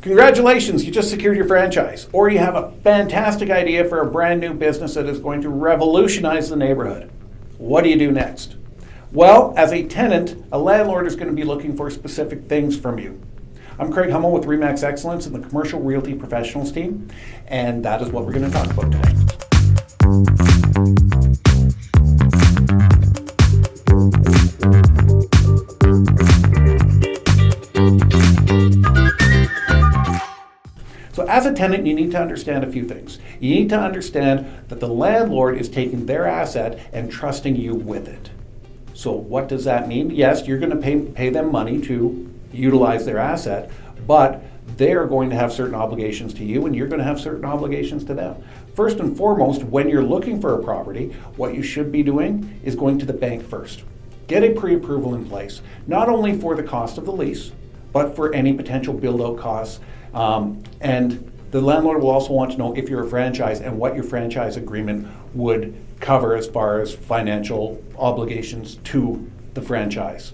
Congratulations, you just secured your franchise, or you have a fantastic idea for a brand new business that is going to revolutionize the neighborhood. What do you do next? Well, as a tenant, a landlord is going to be looking for specific things from you. I'm Craig Hummel with RE/MAX Excellence and the Commercial Realty Professionals team, and that is what we're going to talk about today. So as a tenant, you need to understand a few things. You need to understand that the landlord is taking their asset and trusting you with it. So what does that mean? Yes, you're going to pay them money to utilize their asset, but they're going to have certain obligations to you and you're going to have certain obligations to them. First and foremost, when you're looking for a property, what you should be doing is going to the bank first. Get a pre-approval in place, not only for the cost of the lease, but for any potential build-out costs. And the landlord will also want to know if you're a franchise and what your franchise agreement would cover as far as financial obligations to the franchise.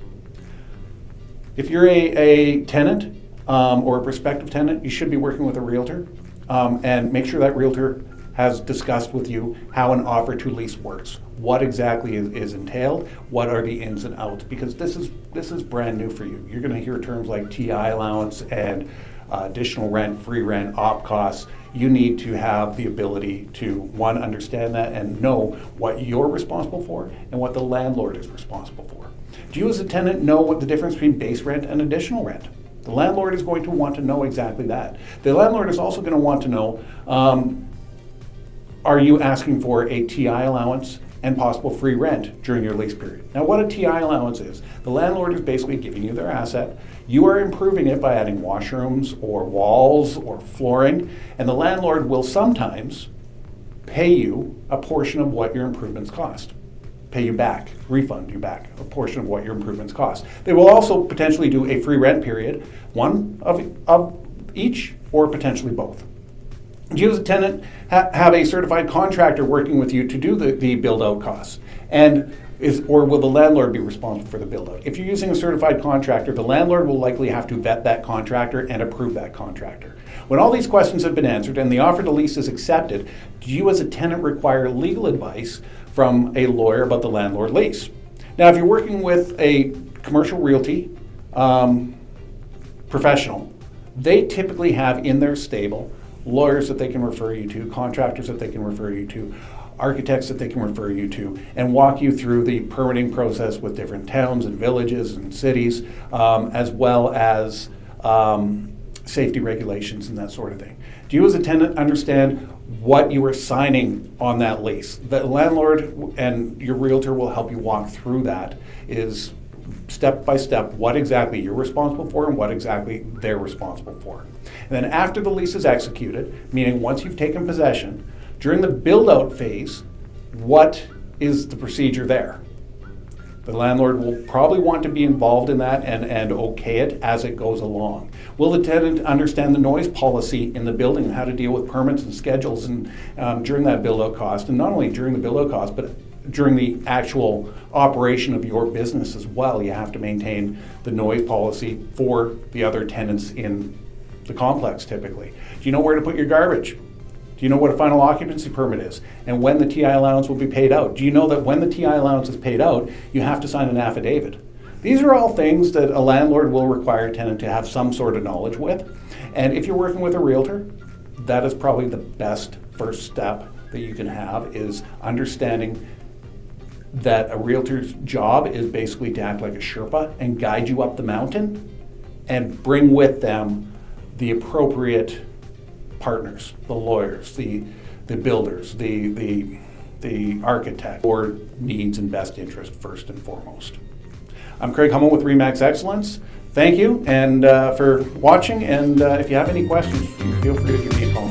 If you're a tenant or a prospective tenant, you should be working with a realtor and make sure that realtor has discussed with you how an offer to lease works. What exactly is entailed, what are the ins and outs, because this is brand new for you. You're going to hear terms like TI allowance and additional rent, free rent, op costs. You need to have the ability to, one, understand that and know what you're responsible for and what the landlord is responsible for. Do you as a tenant know what the difference between base rent and additional rent? The landlord is going to want to know exactly that. The landlord is also going to want to know, are you asking for a TI allowance and possible free rent during your lease period? Now, what a TI allowance is, the landlord is basically giving you their asset. You are improving it by adding washrooms or walls or flooring, and the landlord will sometimes pay you a portion of what your improvements cost. Pay you back, refund you back a portion of what your improvements cost. They will also potentially do a free rent period, one of each or potentially both. Do you as a tenant have a certified contractor working with you to do the build-out costs? Or will the landlord be responsible for the build-out? If you're using a certified contractor, the landlord will likely have to vet that contractor and approve that contractor. When all these questions have been answered and the offer to lease is accepted, do you as a tenant require legal advice from a lawyer about the landlord lease? Now, if you're working with a commercial realty professional, they typically have in their stable lawyers that they can refer you to, contractors that they can refer you to, architects that they can refer you to, and walk you through the permitting process with different towns and villages and cities, as well as safety regulations and that sort of thing. Do you as a tenant understand what you are signing on that lease? The landlord and your realtor will help you walk through that, is step by step what exactly you're responsible for and what exactly they're responsible for. And then after the lease is executed, meaning once you've taken possession, during the build-out phase, what is the procedure there? The landlord will probably want to be involved in that and okay it as it goes along. Will the tenant understand the noise policy in the building and how to deal with permits and schedules and during that build-out cost? And not only during the build-out cost, but during the actual operation of your business as well. You have to maintain the noise policy for the other tenants in the complex typically. Do you know where to put your garbage? Do you know what a final occupancy permit is and when the TI allowance will be paid out? Do you know that when the TI allowance is paid out, you have to sign an affidavit? These are all things that a landlord will require a tenant to have some sort of knowledge with. And if you're working with a realtor, that is probably the best first step that you can have, is understanding that a realtor's job is basically to act like a Sherpa and guide you up the mountain and bring with them the appropriate partners, the lawyers, the builders, the architect, or needs and best interest first and foremost. I'm Craig Hummel with RE/MAX Excellence. Thank you and for watching, and if you have any questions, feel free to give me a call.